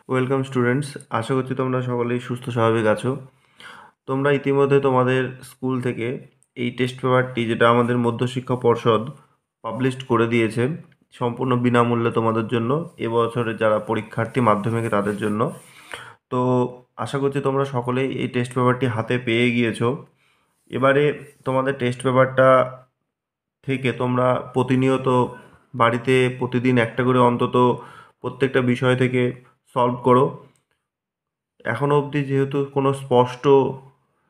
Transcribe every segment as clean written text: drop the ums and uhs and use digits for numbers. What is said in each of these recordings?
Welcome students, আশা করছি তোমরা সকলেই সুস্থ স্বাভাবিক আছো। তোমরা ইতিমধ্যে তোমাদের স্কুল থেকে এই টেস্ট পেপারটি, যেটা আমাদের মধ্যশিক্ষা পর্ষদ পাবলিশ করে দিয়েছে সম্পূর্ণ বিনামূল্যে তোমাদের জন্য, এবছরের যারা পরীক্ষার্থী মাধ্যমিকে তাদের জন্য। তো আশা করছি তোমরা সকলেই এই টেস্ট পেপারটি হাতে পেয়ে গিয়েছো। এবারে তোমাদের টেস্ট পেপারটা থেকে তোমরা প্রতিনিয়ত বাড়িতে প্রতিদিন একটা করে অন্তত প্রত্যেকটা বিষয় থেকে সলভ করো। এখনও অবধি যেহেতু কোনো স্পষ্ট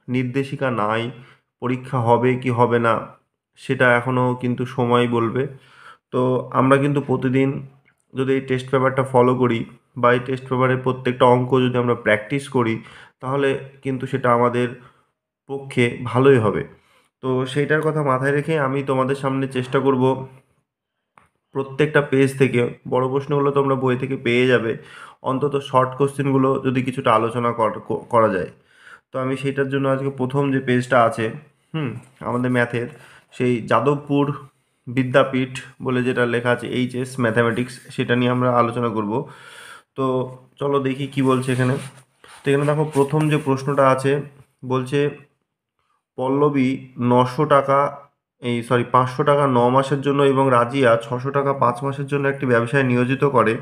নির্দেশিকা নাই, পরীক্ষা হবে কি হবে না সেটা এখনও কিন্তু সময় বলবে। তো আমরা কিন্তু প্রতিদিন যদি এই টেস্ট পেপারটা ফলো করি বা এই টেস্ট পেপারের প্রত্যেকটা অঙ্ক যদি আমরা প্র্যাকটিস করি, তাহলে কিন্তু সেটা আমাদের পক্ষে ভালোই হবে। তো সেইটার কথা মাথায় রেখে আমি তোমাদের সামনে চেষ্টা করব প্রত্যেকটা পেজ থেকে, বড় প্রশ্নগুলো তোমরা বই থেকে পেয়ে যাবে, অন্তত শর্ট কোশ্চেনগুলো যদি কিছুটা আলোচনা করা যায়। তো আমি সেইটার জন্য আজকে প্রথম যে পেজটা আছে আমাদের ম্যাথের, সেই যাদবপুর বিদ্যাপীঠ বলে যেটা লেখা আছে এইচএস ম্যাথামেটিক্স, সেটা নিয়ে আমরা আলোচনা করব। তো চলো দেখি কি বলছে এখানে। তো এখানে দেখো প্রথম যে প্রশ্নটা আছে, বলছে পল্লবী 500 টাকা 9 মাসের জন্য এবং রাজিয়া 600 টাকা 5 মাসের জন্য একটি ব্যবসায় নিয়োজিত করে।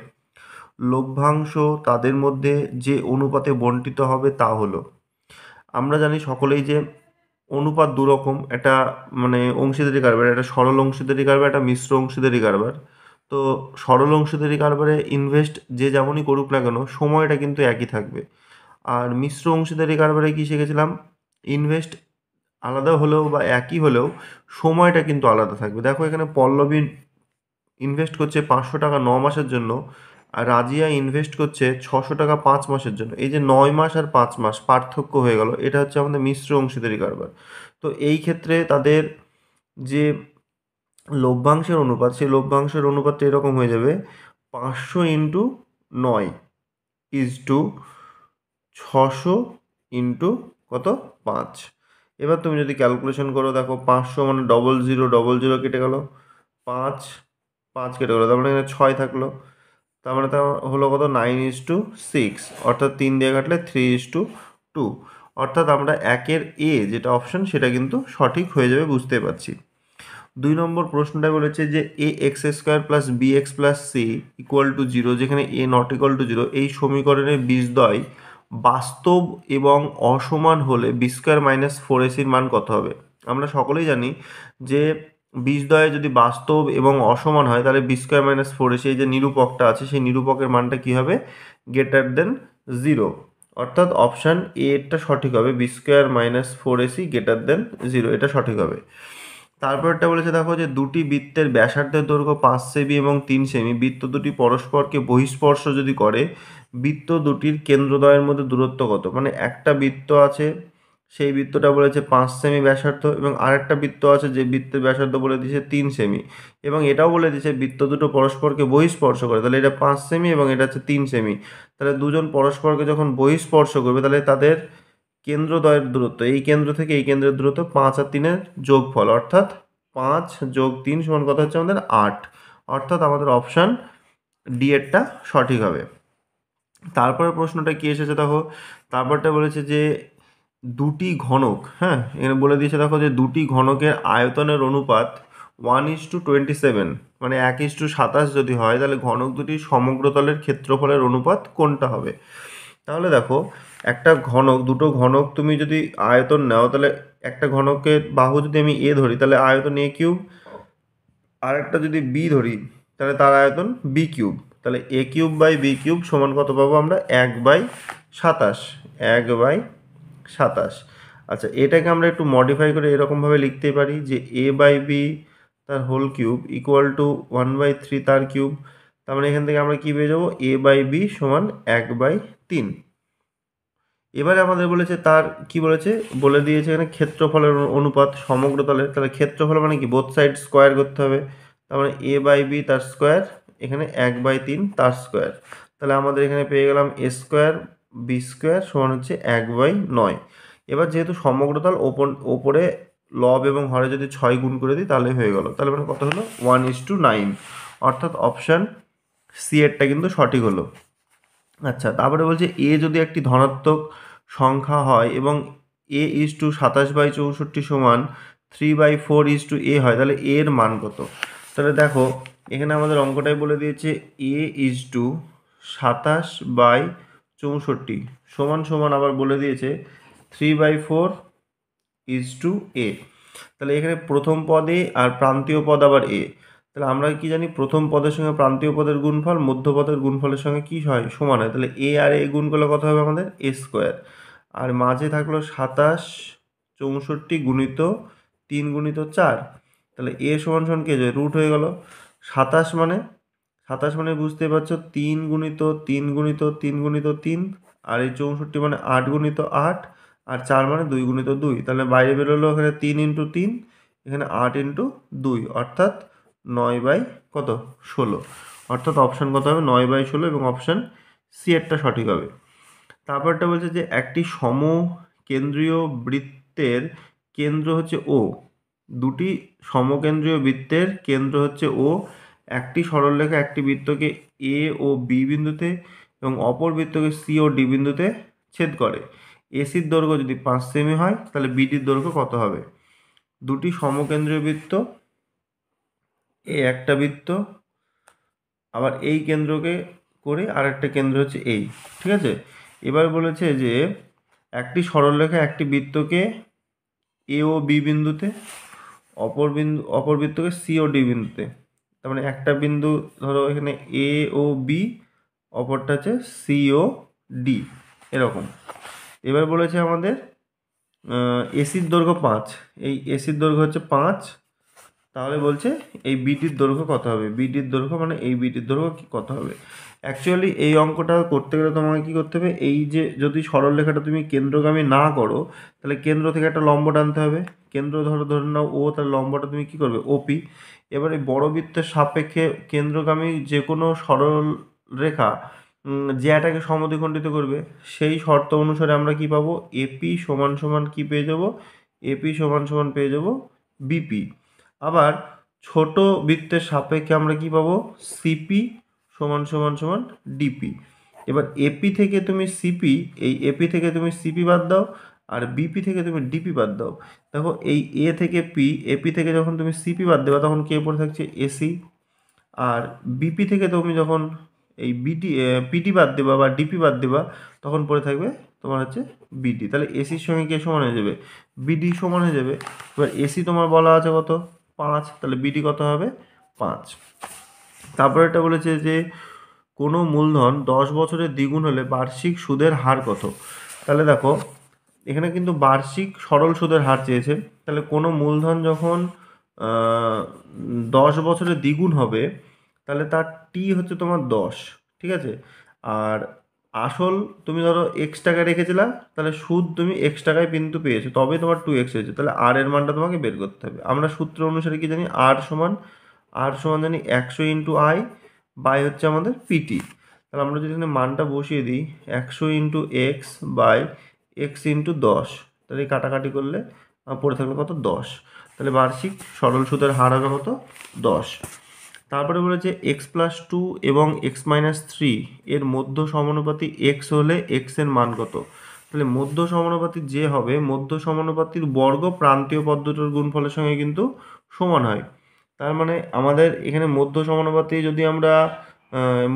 লভ্যাংশ তাদের মধ্যে যে অনুপাতে বণ্টিত হবে তা হলো। আমরা জানি সকলেই যে অনুপাত দুরকম, একটা মানে অংশীদারি কারবার, একটা সরল অংশীদারি কারবার, একটা মিশ্র অংশীদারি কারবার। তো সরল অংশীদারি কারবারে ইনভেস্ট যে যেমনই করুক না কেন, সময়টা কিন্তু একই থাকবে। আর মিশ্র অংশীদারি কারবারে কি শিখেছিলাম, ইনভেস্ট আলাদা হলেও বা একই হলেও সময়টা কিন্তু আলাদা থাকবে। দেখো এখানে পল্লবী ইনভেস্ট করছে 500 টাকা 9 মাসের জন্য, আর রাজিয়া ইনভেস্ট করছে 600 টাকা 5 মাসের জন্য। এই যে 9 মাস আর 5 মাস পার্থক্য হয়ে গেল, এটা হচ্ছে আমাদের মিশ্র অংশীদারি কারবার। তো এই ক্ষেত্রে তাদের যে লভ্যাংশের অনুপাত, সেই লভ্যাংশের অনুপাতটা এরকম হয়ে যাবে, 500 × 9 ইজ টু 600 × 5। এবার তুমি যদি ক্যালকুলেশন করো, দেখো 500 মানে 0000 কেটে গেল, 5 5 কেটে গেলো, তার মানে এখানে 6 থাকলো। তার মানে তা হলো কত, 9:6, অর্থাৎ 3 দিয়ে কাটলে 3:2। অর্থাৎ আমরা একের এ যেটা অপশন, সেটা কিন্তু সঠিক হয়ে যাবে, বুঝতে পারছি। 2 নম্বর প্রশ্নটা বলেছে যে ax² + bx + c = 0, যেখানে a ≠ 0, এই সমীকরণের বীজদ্বয় বাস্তব এবং অসমান হলে b² - 4ac মান কত হবে। আমরা সকলেই জানি যে বীজদ্বয় যদি বাস্তব এবং অসমান হয়, তাহলে b² - 4ac, এই যে নিরূপকটা আছে, সেই নিরূপকের মানটা কি হবে, > 0। অর্থাৎ অপশান এ এরটা সঠিক হবে, b² - 4ac > 0, এটা সঠিক হবে। তারপরটা বলেছে দেখো যে দুটি বৃত্তের ব্যাসার্ধের দৈর্ঘ্য 5 সেমি এবং 3 সেমি, বৃত্ত দুটি পরস্পরকে বহিঃস্পর্শ যদি করে, বৃত্ত দুটির কেন্দ্রদ্বয়ের মধ্যে দূরত্ব কত। মানে একটা বৃত্ত আছে, সেই বৃত্তটা বলেছে 5 সেমি ব্যাসার্ধ, এবং আরেকটা বৃত্ত আছে যে বৃত্তের ব্যাসার্ধ বলে দিয়েছে 3 সেমি, এবং এটাও বলে দিয়েছে বৃত্ত দুটো পরস্পরকে বহিঃস্পর্শ করে, তাহলে এটা 5 সেমি এবং এটা হচ্ছে 3 সেমি। তাহলে দুজন পরস্পরকে যখন বহিঃস্পর্শ করবে, তাহলে তাদের কেন্দ্রদ্বয়ের দূরত্ব, এই কেন্দ্র থেকে এই কেন্দ্রের দূরত্ব 5 আর 3-এর যোগফল, অর্থাৎ 5 + 3 সমান কত হচ্ছে আমাদের 8। অর্থাৎ আমাদের অপশান ডি এরটা সঠিক হবে। তারপরে প্রশ্নটা কি এসেছে দেখো, তারপরটা বলেছে যে দুটি ঘনক, এখানে বলে দিয়েছে দেখো যে দুটি ঘনকের আয়তনের অনুপাত 1:27, মানে 1:27 যদি হয়, তাহলে ঘনক দুটির সমগ্রতলের ক্ষেত্রফলের অনুপাত কোনটা হবে। তাহলে দেখো একটা ঘনক, দুটো ঘনক তুমি যদি আয়তন নাও, তাহলে একটা ঘনকের বাহু যদি আমি এ ধরি, তাহলে আয়তন a³, আর একটা যদি বি ধরি, তাহলে তার আয়তন b³। তাহলে a³ / b³ সমান কত পাবো আমরা, 1/27, 1/27। আচ্ছা, এটাকে আমরা একটু মডিফাই করে এরকমভাবে লিখতে পারি যে a/b তার হোল কিউব = 1/3 তার কিউব। তার মানে এখান থেকে আমরা কি পেয়ে যাবো, a/b সমান 1/3। এবারে আমাদের বলেছে, তার কি বলেছে, বলে দিয়েছে এখানে ক্ষেত্রফলের অনুপাত সমগ্রতলের। তাহলে ক্ষেত্রফল মানে কি, বোথ সাইড স্কোয়ার করতে হবে। তার মানে a/b তার স্কোয়ার, এখানে 1/3 তার স্কোয়ার। তাহলে আমাদের এখানে পেয়ে গেলাম a² b² সমান হচ্ছে 1/9। এবার যেহেতু সমগ্রতল, ওপরে লব এবং হরে যদি 6 গুণ করে দিই, তাহলে হয়ে গেল। তাহলে মানে কত হলো, 1:9। অর্থাৎ অপশান সি এরটা কিন্তু সঠিক হলো। আচ্ছা, তারপরে বলছে এ যদি একটি ধনাত্মক সংখ্যা হয় এবং এ ইজ টু 27/64 সমান 3/4 এ হয়, তাহলে এর মান কত? তাহলে দেখো এখানে আমাদের অঙ্কটাই বলে দিয়েছে এ ইজ টু 27/64 সমান সমান আবার বলে দিয়েছে 3/4 তাহলে এখানে প্রথম পদে আর প্রান্তীয় পদ আবার এ। তাহলে আমরা কি জানি, প্রথম পদের সঙ্গে প্রান্তীয় পদের গুণফল মধ্য পদের গুণফলের সঙ্গে কি হয়, সমান হয়। তাহলে এ আর এ গুণ করলে কত হবে আমাদের এ স্কোয়ার। আর মাঝে থাকলো 27/64 গুণিত 3 গুণিত 4। তাহলে এ সমান সমান কি হয়ে রুট হয়ে গেল। 27 মানে বুঝতে পারছো 3 গুণিত 3 গুণিত 3 গুণিত 3, আর এই 64 মানে 8 গুণিত 8, আর 4 মানে 2 গুণিত 2। তাহলে বাইরে বেরোলো এখানে 3 ইন্টু 3, এখানে 8 ইন্টু 2, অর্থাৎ 9/16। অর্থাৎ অপশান কত হবে 9/16, এবং অপশান সি এরটা সঠিক হবে। তারপরটা বলছে যে একটি সমকেন্দ্রীয় বৃত্তের কেন্দ্র হচ্ছে ও, দুটি সমকেন্দ্রীয় বৃত্তের কেন্দ্র হচ্ছে ও, একটি সরলরেখা একটি বৃত্তকে এ ও বি বিন্দুতে এবং অপর বৃত্তকে সি ও ডি বিন্দুতে ছেদ করে। এসির দৈর্ঘ্য যদি 5 সেমি হয় তাহলে বিডির দৈর্ঘ্য কত হবে? দুটি সমকেন্দ্রীয় বৃত্ত, এ একটা বৃত্ত, আবার এই কেন্দ্রকে করে আর একটা কেন্দ্র হচ্ছে এই, ঠিক আছে। এবার বলেছে যে একটি সরলরেখা একটি বৃত্তকে এ ও বি বিন্দুতে, অপর বৃত্তকে সি ও ডি বিন্দুতে। তার মানে একটা বিন্দু ধরো এখানে এ ও বি, অপরটা হচ্ছে সি ও ডি, এরকম। এবার বলেছে আমাদের এসির দৈর্ঘ্য 5, এই এসির দৈর্ঘ্য হচ্ছে 5, তাহলে বলছে এই বিটির দৈর্ঘ্য কত হবে? বিটির দৈর্ঘ্য মানে এই বিটির দৈর্ঘ্য কত হবে? অ্যাকচুয়ালি এই অঙ্কটা করতে গেলে তোমাকে কী করতে হবে, এই যে যদি সরলরেখাটা তুমি কেন্দ্রগামী না করো তাহলে কেন্দ্র থেকে একটা লম্ব টানতে হবে। কেন্দ্র ধরে নাও ও, তার লম্বটা তুমি কী করবে ওপি। এবার এই বড় বৃত্তের সাপেক্ষে কেন্দ্রগামী যে কোনো সরল রেখা জ্যাটাকে সমদ্বিখণ্ডিত করবে, সেই শর্ত অনুসারে আমরা কি পাবো, এপি সমান সমান কি পেয়ে যাব, এপি সমান সমান পেয়ে যাব বিপি। আবার ছোট বৃত্তের সাপেক্ষে আমরা কি পাবো, সিপি সমান সমান সমান ডিপি। এবার এপি থেকে তুমি সিপি, এই এপি থেকে তুমি সিপি বাদ দাও, আর বিপি থেকে তুমি ডিপি বাদ দাও। দেখো এই এ থেকে পি, এপি থেকে যখন তুমি সিপি বাদ দেবা তখন কে পড়ে থাকছে এসি, আর বিপি থেকে তুমি যখন এই পিটি বাদ দেবা বা ডিপি বাদ দেবা তখন পড়ে থাকবে তোমার হচ্ছে বিডি। তাহলে এসির সঙ্গে কে সমান হয়ে যাবে, বিডি সমান হয়ে যাবে। এবার এসি তোমার বলা আছে কত 5, তাহলে বিডি কত হবে 5। তারপরে এটা বলেছে যে কোনো মূলধন 10 বছরের দ্বিগুণ হলে বার্ষিক সুদের হার কত? তাহলে দেখো এখানে কিন্তু বার্ষিক সরল সুদের হার চেয়েছে। তাহলে কোনো মূলধন যখন 10 বছরের দ্বিগুণ হবে তাহলে তার টি হচ্ছে তোমার 10, ঠিক আছে। আর আসল তুমি ধরো এক্স টাকা রেখেছিলা, তাহলে সুদ তুমি এক্স টাকায় কিন্তু পেয়েছো, তবে তোমার 2x হয়েছে। তাহলে আর এর মানটা তোমাকে বের করতে হবে। আমরা সূত্র অনুসারে কি জানি, আর সমান জানি 100 ইন্টু আই বাই হচ্ছে আমাদের পিটি। তাহলে আমরা যদি এখানে মানটা বসিয়ে দিই 100 into x by x into 10, তাহলে কাটাকাটি করলে পড়ে থাকলো কত 10। তাহলে বার্ষিক সরল সুদের হার হবে কত 10। তারপরে বলেছে x+2 এবং x-3 এর মধ্য সমানুপাতি x হলে x এর মান কত? তাহলে মধ্য সমানুপাতি যে হবে, মধ্য সমানুপাতির বর্গ প্রান্তীয় পদ দুটোর গুণফলের সঙ্গে কিন্তু সমান হয়। তার মানে আমাদের এখানে মধ্য সমানুপাতি যদি আমরা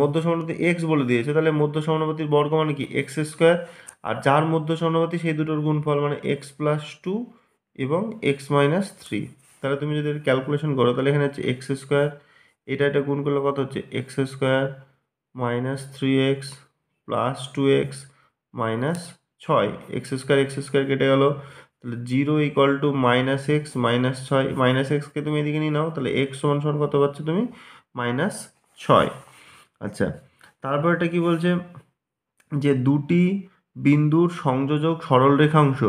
মধ্য সমানুপাতি x বলে দিয়েছে, তাহলে মধ্য সমানুপাতির বর্গ মানে কি x², আর যার মধ্য সমানুপাতি সেই দুটোর গুণফল মানে x+2 এবং x-3। তাহলে তুমি যদি ক্যালকুলেশন করো তাহলে এখানে হচ্ছে x², এটা গুণ করলে কত হচ্ছে x² minus 3x plus 2x minus 6, x² কেটে গেল, তাহলে 0 equal to minus x minus 6, minus এক্সকে তুমি এদিকে নিয়ে নাও, তাহলে x সমান সমান কত পাচ্ছ তুমি -6। আচ্ছা, তারপর এটা কি বলছে যে দুটি বিন্দুর সংযোজক সরল রেখাংশ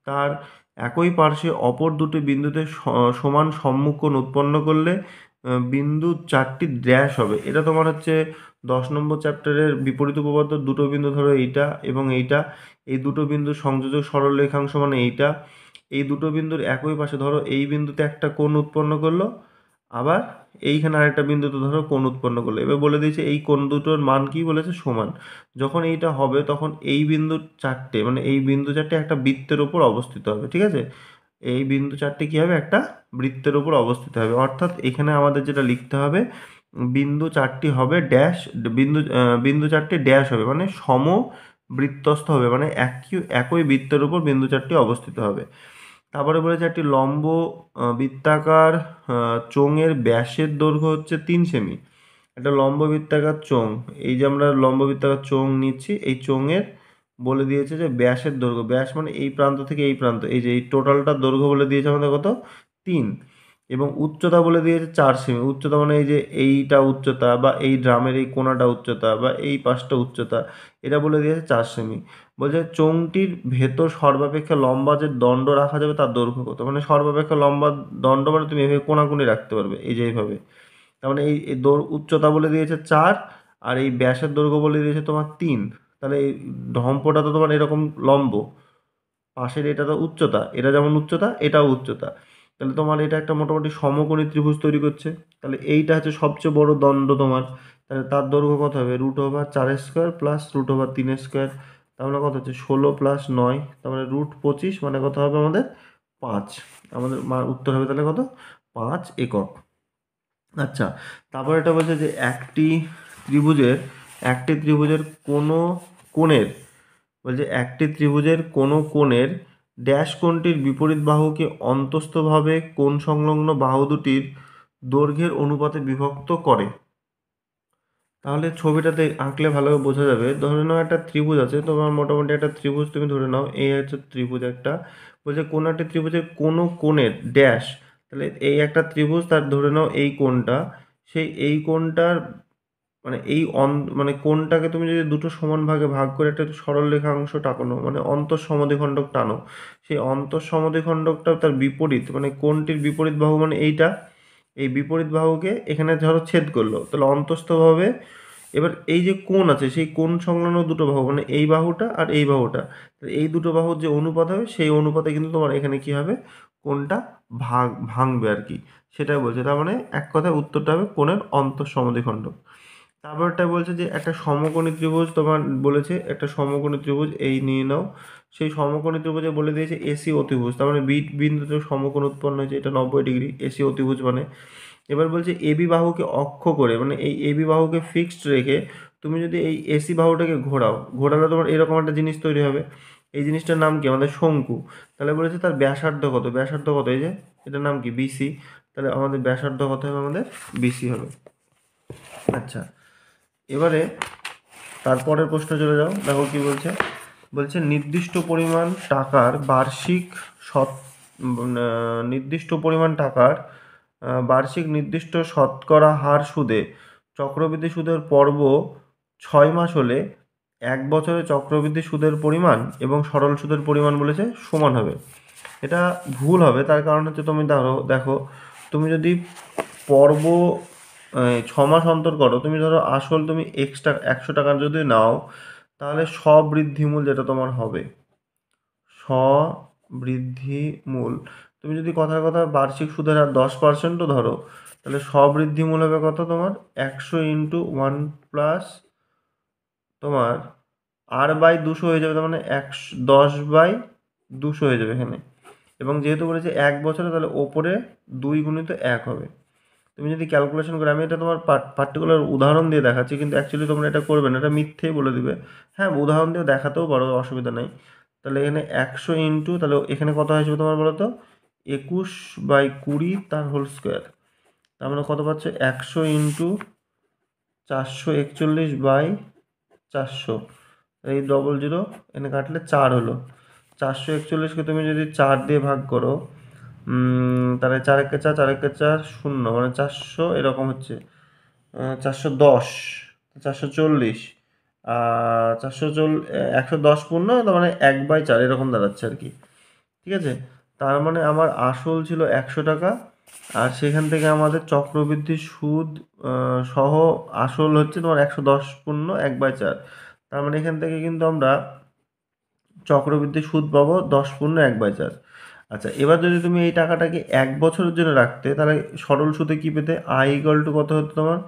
তার একই পার্শ্বে অপর দুটি বিন্দুতে সমান সম্মুখকোণ উৎপন্ন করলে বিন্দু 4টি ড্যাশ হবে। এটা তোমার হচ্ছে 10 নম্বর চ্যাপ্টারের বিপরীত উপপাদ্য। দুটো বিন্দু ধরো এইটা এবং এইটা, এই দুটো বিন্দুর সংযোজক সরল রেখাংশ মানে এইটা। এই দুটো বিন্দুর একই পাশে ধরো এই বিন্দুতে একটা কোণ উৎপন্ন করলো, আবার এইখানে আরেকটা বিন্দুতে ধরো কোণ উৎপন্ন করলে, এবার বলে দিয়েছে এই কোণ দুটোর মান কি বলেছে, সমান। যখন এইটা হবে তখন এই বিন্দু চারটে, মানে এই বিন্দু চারটে একটা বৃত্তের উপর অবস্থিত হবে, ঠিক আছে? এই বিন্দু চারটে কি হবে, একটা বৃত্তের উপর অবস্থিত হবে। অর্থাৎ এখানে আমাদের যেটা লিখতে হবে, বিন্দু চারটি হবে ড্যাশ, বিন্দু চারটি ড্যাশ হবে, মানে সম বৃত্তস্থ হবে, মানে একই বৃত্তের উপর বিন্দু চারটি অবস্থিত হবে। তারপরে বলেছে একটি লম্ব বৃত্তাকার চোঙের ব্যাসের দৈর্ঘ্য হচ্ছে 3 সেমি। একটা লম্ব বৃত্তাকার চোঙ, এই যে আমরা লম্ব বৃত্তাকার চোঙ নিচ্ছি, এই চোঙের বলে দিয়েছে যে ব্যাসের দৈর্ঘ্য, ব্যাস মানে এই প্রান্ত থেকে এই প্রান্ত, এই যে এই টোটালটার দৈর্ঘ্য বলে দিয়েছে আমাদের কত, 3। এবং উচ্চতা বলে দিয়েছে 4 সেমি। উচ্চতা মানে এই যে এইটা উচ্চতা, বা এই ড্রামের এই কোণাটা উচ্চতা, বা এই পাশটা উচ্চতা, এটা বলে দিয়েছে 4 সেমি। বলছে চোঙটির ভেতর সর্বাপেক্ষা লম্বা যে দণ্ড রাখা যাবে তার দৈর্ঘ্য কত, মানে সর্বাপেক্ষা লম্বা দণ্ড মানে তুমি এভাবে কোণাকুনি রাখতে পারবে, এই যে এইভাবে। তার মানে এই উচ্চতা বলে দিয়েছে 4, আর এই ব্যাসের দৈর্ঘ্য বলে দিয়েছে তোমার 3। তাহলে এই ঢম্পটা তো তোমার এরকম লম্ব, পাশের এটা তো উচ্চতা, এটা যেমন উচ্চতা এটাও উচ্চতা, তাহলে তোমার এটা একটা মোটামুটি সমকোণী ত্রিভুজ তৈরি করছে। তাহলে এইটা হচ্ছে সবচেয়ে বড় দণ্ড তোমার, তাহলে তার দৈর্ঘ্য কত হবে, √4² প্লাস √3² তাহলে কত হচ্ছে 16 প্লাস 9, তার মানে √25, মানে কত হবে আমাদের 5। আমাদের উত্তর হবে তাহলে কত, 5 একক। আচ্ছা, তারপর এটা বলছে যে একটি ত্রিভুজের কোনো কোণের, বলছে একটি ত্রিভুজের কোনো কোণের ড্যাশ কোণটির বিপরীত বাহুকে অন্তস্থভাবে কোণ সংলগ্ন বাহু দুটির দৈর্ঘ্যের অনুপাতে বিভক্ত করে। তাহলে ছবিটাতে আঁকলে ভালোভাবে বোঝা যাবে। ধরে নাও একটা ত্রিভুজ আছে, তোমার মোটামুটি একটা ত্রিভুজ তুমি ধরে নাও, এই হচ্ছে ত্রিভুজ একটা। বলছে কোনো একটা ত্রিভুজের কোনো কোণের ড্যাশ, তাহলে এই একটা ত্রিভুজ, তার ধরে নাও এই কোণটা, সেই এই কোণটার মানে মানে কোণটাকে তুমি যদি দুটো সমান ভাগে ভাগ করে একটা সরল রেখাংশ টানো, মানে অন্তঃসমদ্বিখণ্ডক টানো, সেই অন্তঃসমদ্বিখণ্ডকটা তার বিপরীত, মানে কোণটির বিপরীত বাহু মানে এইটা, এই বিপরীত বাহুকে এখানে ধরো ছেদ করলো, তাহলে অন্তস্থভাবে এবার এই যে কোণ আছে সেই কোণ সংলগ্ন দুটো বাহু, মানে এই বাহুটা আর এই বাহুটা, এই দুটো বাহুর যে অনুপাত হবে সেই অনুপাতে কিন্তু তোমার এখানে কি হবে, কোণটা ভাঙবে আর কি, সেটাই বলছে। তার মানে এক কথায় উত্তরটা হবে কোণের অন্তঃসমদ্বিখণ্ডক। তারপরটা বলছে যে একটা সমকোণী ত্রিভুজ তোমার বলেছে, একটা সমকোণী ত্রিভুজ এই নিয়ে নাও, সেই সমকোণী ত্রিভুজে বলে দিয়েছে এসি অতিভুজ, তার মানে বি বিন্দুতে সমকোণ উৎপন্ন হয়েছে, এটা 90 ডিগ্রি, এসি অতিভুজ মানে। এবার বলছে এবি বাহুকে অক্ষ করে, মানে এই এবি বাহুকে ফিক্সড রেখে তুমি যদি এই এসি বাহুটাকে ঘোরালে তোমার এরকম একটা জিনিস তৈরি হবে। এই জিনিসটার নাম কি, আমাদের শঙ্কু। তাহলে বলেছে তার ব্যাসার্ধ কত, এই যে এটার নাম কি, বিসি। তাহলে আমাদের ব্যাসার্ধ কত হবে, আমাদের বিসি হবে। আচ্ছা, এবারে তারপরের প্রশ্ন চলে যাও, দেখো কি বলছে। বলছে নির্দিষ্ট পরিমাণ টাকার বার্ষিক নির্দিষ্ট শতকরা হার সুদে চক্রবৃদ্ধি সুদের পর্ব 6 মাস হলে 1 বছরে চক্রবৃদ্ধি সুদের পরিমাণ এবং সরল সুদের পরিমাণ বলেছে সমান হবে। এটা ভুল হবে, তার কারণ হচ্ছে তুমি দেখো তুমি যদি পর্ব 6 মাস অন্তর করো, তুমি ধরো আসল তুমি এক্সট্রা 100 টাকা যদি নাও, তাহলে স্ববৃদ্ধিমূল যেটা তোমার হবে, স্ববৃদ্ধিমূল, তুমি যদি কথার কথা বার্ষিক সুদের হার 10%ও ধরো, তাহলে স্ববৃদ্ধিমূল হবে কত তোমার, 100 × 1 প্লাস তোমার R/200 হয়ে যাবে, তার মানে 10/200 হয়ে যাবে এখানে। এবং যেহেতু বলেছে 1 বছরে, তাহলে ওপরে 2 × 1 হবে। তুমি যদি ক্যালকুলেশন করো, আমি এটা তোমার পার্টিকুলার উদাহরণ দিয়ে দেখাচ্ছি, কিন্তু অ্যাকচুয়ালি তোমরা এটা করবে না, এটা মিথ্যেই বলে দিবে। হ্যাঁ, উদাহরণ দিয়ে দেখাতেও পারো, অসুবিধা নেই। তাহলে এখানে 100 তাহলে এখানে কত আসবে তোমার বলো তো, 21/20 তার হোল স্কোয়ার, তার মানে কত পাচ্ছে, 100 × 441/400, এই 00 এখানে কাটলে 4 হলো। 441কে তুমি যদি 4 দিয়ে ভাগ করো, তাহলে 4 × 4 4 × 4 0, মানে 400 এরকম হচ্ছে, 410, 440, 110 পূর্ণ, তার মানে 1/4 এরকম দাঁড়াচ্ছে আর কি। ঠিক আছে, তার মানে আমার আসল ছিল 100 টাকা, আর সেখান থেকে আমাদের চক্রবৃদ্ধি সুদ সহ আসল হচ্ছে তোমার 110 পূর্ণ 1/4, তার মানে এখান থেকে কিন্তু আমরা চক্রবৃদ্ধি সুদ পাবো 10 পূর্ণ 1/4। আচ্ছা, এবার যদি তুমি এই টাকাটাকে 1 বছরের জন্য রাখতে, তাহলে সরল সুদে কি পেতে? আই ইকুয়াল টু কত হতো তোমার?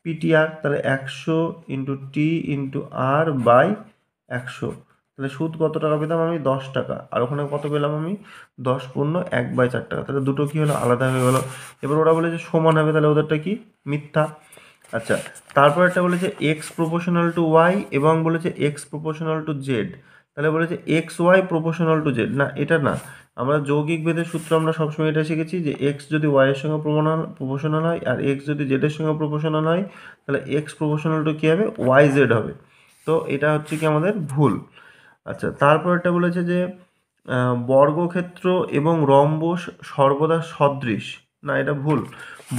পিটিআর। তাহলে 100 into T into R by 100। তাহলে সুদ কত টাকা পেতাম আমি? 10 টাকা। আর ওখানে কত পেলাম আমি? 10 পূর্ণ 1/4 টাকা। তাহলে দুটো কি হলো? আলাদা হয়ে গেল। এবার ওরা বলে যে সমান হবে, তাহলে ওদেরটা কি? মিথ্যা। আচ্ছা, তারপর একটা বলেছে এক্স প্রপোর্শনাল টু ওয়াই এবং বলেছে এক্স প্রপোর্শনাল টু জেড। তাহলে বলেছে x y proportional to Z. না, এটা না। আমরা যৌগিক ভেদের সূত্র আমরা সবসময় এটা শিখেছি যে এক্স যদি ওয়াই এর সঙ্গে প্রপোর্শনাল হয় আর এক্স যদি জেড এর সঙ্গে প্রপোর্শনাল হয়, তাহলে এক্স প্রপোর্শনাল টু কী হবে? ওয়াই জেড হবে। তো এটা হচ্ছে কি আমাদের ভুল। আচ্ছা, তারপর একটা বলেছে যে বর্গক্ষেত্র এবং রম্বস সর্বদা সদৃশ। না, এটা ভুল।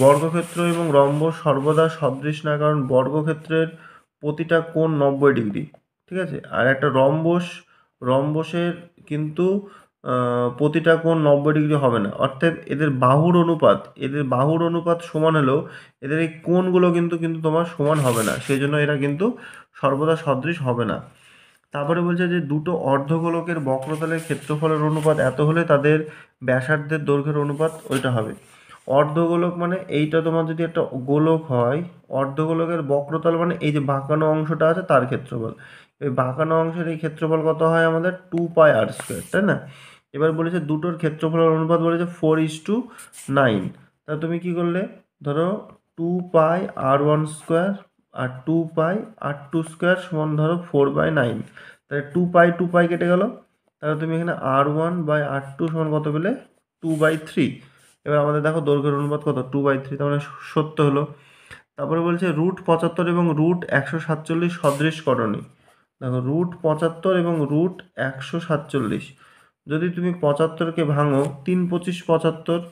বর্গক্ষেত্র এবং রম্বস সর্বদা সদৃশ না, কারণ বর্গক্ষেত্রের প্রতিটা কোণ 90 ডিগ্রি, ঠিক আছে? আর একটা রম্বসের কিন্তু প্রতিটা কোণ 90 ডিগ্রি হবে না। অর্থাৎ এদের বাহুর অনুপাত সমান হলেও এদের এই কোণগুলো কিন্তু কিন্তু তোমার সমান হবে না, সেই জন্য এরা কিন্তু সর্বদা সদৃশ হবে না। তারপরে বলছে যে দুটো অর্ধগোলকের বক্রতলের ক্ষেত্রফলের অনুপাত এত হলে তাদের ব্যাসার্ধের দৈর্ঘ্যের অনুপাত ওইটা হবে। অর্ধগোলক মানে এইটা তোমার যদি একটা গোলক হয়, অর্ধগোলকের বক্রতল মানে এই যে বাঁকানো অংশটা আছে তার ক্ষেত্রফল। এই বাঁকানো অংশের এই ক্ষেত্রফল কত হয় আমাদের? 2πr², তাই না? এবার বলেছে দুটোর ক্ষেত্রফলের অনুপাত বলেছে 4:9। তা তুমি কি করলে? ধরো 2πr1² আর 2πr2² সমান ধরো 4/9। তাহলে 2π কেটে গেল। তাহলে তুমি এখানে r1/r2 সমান কত পেলে? 2/3। এবার আমাদের দেখো দৈর্ঘ্যের অনুপাত কত? 2/3, তার মানে সত্য হলো। তারপরে বলছে √75 এবং √147 সদৃশকরণী। দেখো √75 এবং √147, যদি তুমি 75কে ভাঙো 3×25 75,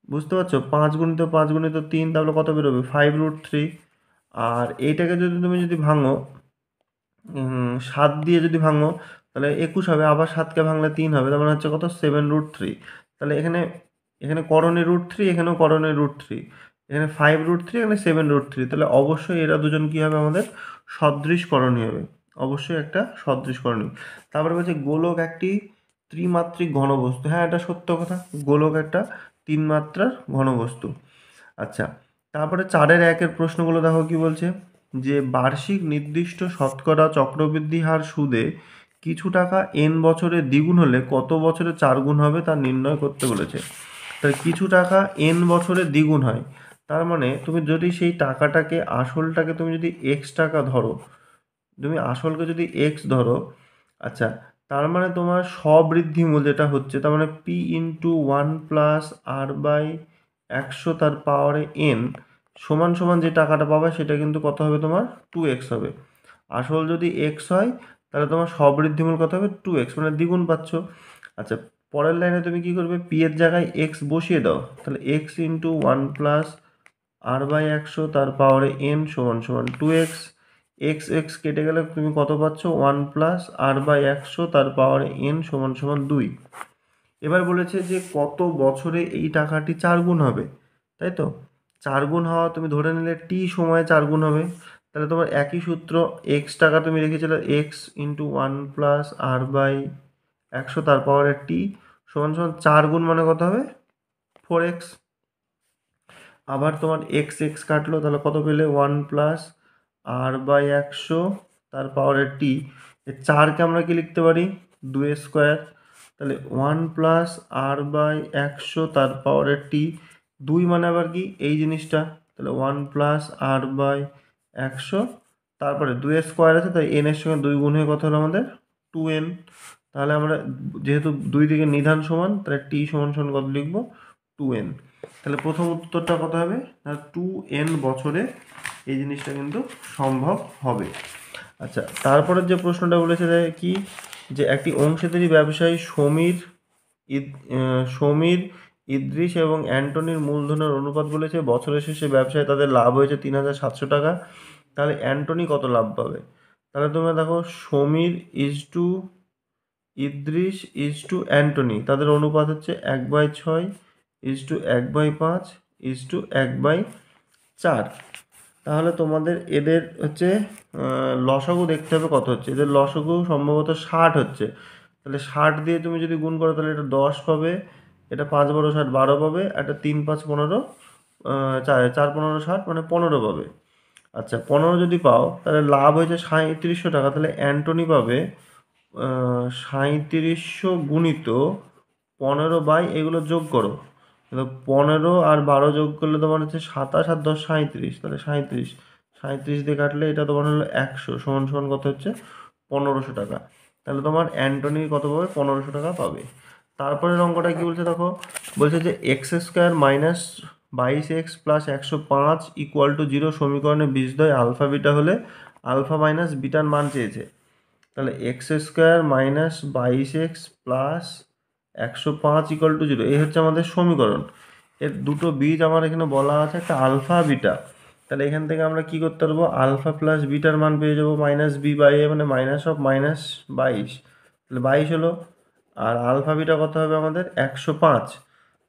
বুঝতে পারছো? 5×5×3, তাহলে কত বেরোবে? 5√3। আর এইটাকে যদি ভাঙো 7 দিয়ে যদি ভাঙো, তাহলে 21 হবে। আবার 7কে ভাঙলে 3 হবে, তার মানে হচ্ছে কত? 7√3। তাহলে এখানে এখানে করণে √3, এখানেও করণে √3, এখানে 5√3, এখানে 7√3। তাহলে অবশ্যই এরা দুজন কি হবে আমাদের? সদৃশকরণী হবে। অবশ্যই একটা সদৃশকরণী। তারপরে বলছে গোলক একটি ত্রিমাত্রিক ঘনবস্তু। হ্যাঁ, এটা সত্য কথা, গোলক একটা 3 মাত্রার ঘনবস্তু। আচ্ছা, তারপরে 4-1 প্রশ্নগুলো দেখো কি বলছে, যে বার্ষিক নির্দিষ্ট শতকরা চক্রবৃদ্ধি হার সুদে কিছু টাকা n বছরে দ্বিগুণ হলে কত বছরে 4 গুণ হবে তা নির্ণয় করতে বলেছে। তাহলে কিছু টাকা n বছরে দ্বিগুণ হয়, তার মানে তুমি যদি সেই টাকাটাকে আসলটাকে তুমি যদি x টাকা ধরো, তুমি আসলকে যদি x ধরো, আচ্ছা, তার মানে তোমার স্ববৃদ্ধিমূল যেটা হচ্ছে, তার মানে p ইন্টু 1 প্লাস r/100 তার পাওয়ারে n সমান সমান যে টাকাটা পাবে সেটা কিন্তু কত হবে? তোমার 2x হবে। আসল যদি x হয় তাহলে তোমার স্ববৃদ্ধিমূল কত হবে? 2x, মানে দ্বিগুণ পাচ্ছ। আচ্ছা, পরের লাইনে তুমি কি করবে? p এর জায়গায় x বসিয়ে দাও। তাহলে x ইন্টু 1 প্লাস r/100 তার পাওয়ারে n সমান সমান 2x। x কেটে গেলে তুমি কত পাচ্ছ? 1 প্লাস r/100 তার পাওয়ারে n সমান সমান 2। এবার বলেছে যে কত বছরে এই টাকাটি 4 গুণ হবে, তাই তো? 4 গুণ হওয়া তুমি ধরে নিলে t সময়ে 4 গুণ হবে। তাহলে তোমার একই সূত্র, x টাকা তুমি রেখেছিলে, x ইন্টু 1 প্লাস r/100 তার পাওয়ারে t সমান সমান 4 গুণ মানে কত হবে? 4x। আবার তোমার x কাটলো, তাহলে কত পেলে? 1 প্লাস r/100 তার পাওয়ারে t। এই 4কে আমরা কি লিখতে পারি? 2 স্কোয়ার। তাহলে 1 প্লাস r/100 তার পাওয়ারে t। 2 মানে আবার কি? এই জিনিসটা। তাহলে 1 প্লাস r/100, তারপরে 2 স্কোয়ার আছে, তাই n এর সঙ্গে 2 গুণ হয়ে কত হলো আমাদের? 2n। তাহলে আমরা যেহেতু দুই দিকে নিধান সমান, তাহলে t সমান সমান কত লিখবো? 2n। তাহলে প্রথম উত্তরটা কত হবে? না, 2n বছরে এই জিনিসটা কিন্তু সম্ভব হবে। আচ্ছা, তারপরে যে প্রশ্নটা বলেছে কি, যে একটি অংশীদারি ব্যবসায়ী সমীর, ইদ্রিস এবং অ্যান্টনির মূলধনের অনুপাত বলেছে বছরের শেষে ব্যবসায় তাদের লাভ হয়েছে 3,700 টাকা। তাহলে অ্যান্টনি কত লাভ পাবে? তাহলে তোমরা দেখো Samir is to Idris is to Antony, তাদের অনুপাত হচ্ছে 1/6 ইজ টু 1/5 ইজ টু 1/4। তাহলে তোমাদের এদের হচ্ছে লসাগু দেখতে হবে কত হচ্ছে। এদের লসাগু সম্ভবত 60 হচ্ছে। তাহলে 60 দিয়ে তুমি যদি গুণ করো তাহলে এটা 10 পাবে, এটা 5 12 60 12 পাবে, এটা 3 5 15, 4 15 60 মানে 15 পাবে। আচ্ছা 15 যদি পাও তাহলে লাভ হয়েছে 3700 টাকা, তাহলে অ্যান্টনি পাবে 3700 গুণিত 15 বাই এগুলো যোগ করো, তাহলে 15 আর 12 যোগ করলে তোমার হচ্ছে 27 আর 10 37, তাহলে 37 দিয়ে কাটলে এটা তোমার হলো 100 সমান সমান কত হচ্ছে 1500 টাকা। তাহলে তোমার অ্যান্টনি কত পাবে 1500 টাকা পাবে। তারপরের অঙ্কটা কি বলছে দেখো, বলছে যে x square minus 22x plus 105 equal to 0 সমীকরণে বীজদ্বয় আলফা বিটা হলে আলফা মাইনাস বিটার মান চেয়েছে। তাহলে x square minus 22x plus 105 equal to 0 এই হচ্ছে আমাদের সমীকরণ। এর দুটো বীজ আমার এখানে বলা আছে, একটা আলফা বিটা। তাহলে এখান থেকে আমরা কি করতে পারবো, আলফা প্লাস বিটার মান পেয়ে যাবো মাইনাস বি বাই এ, মানে মাইনাস অফ মাইনাস 22, তাহলে 22 হলো। আর আলফা বিটা কত হবে আমাদের 105।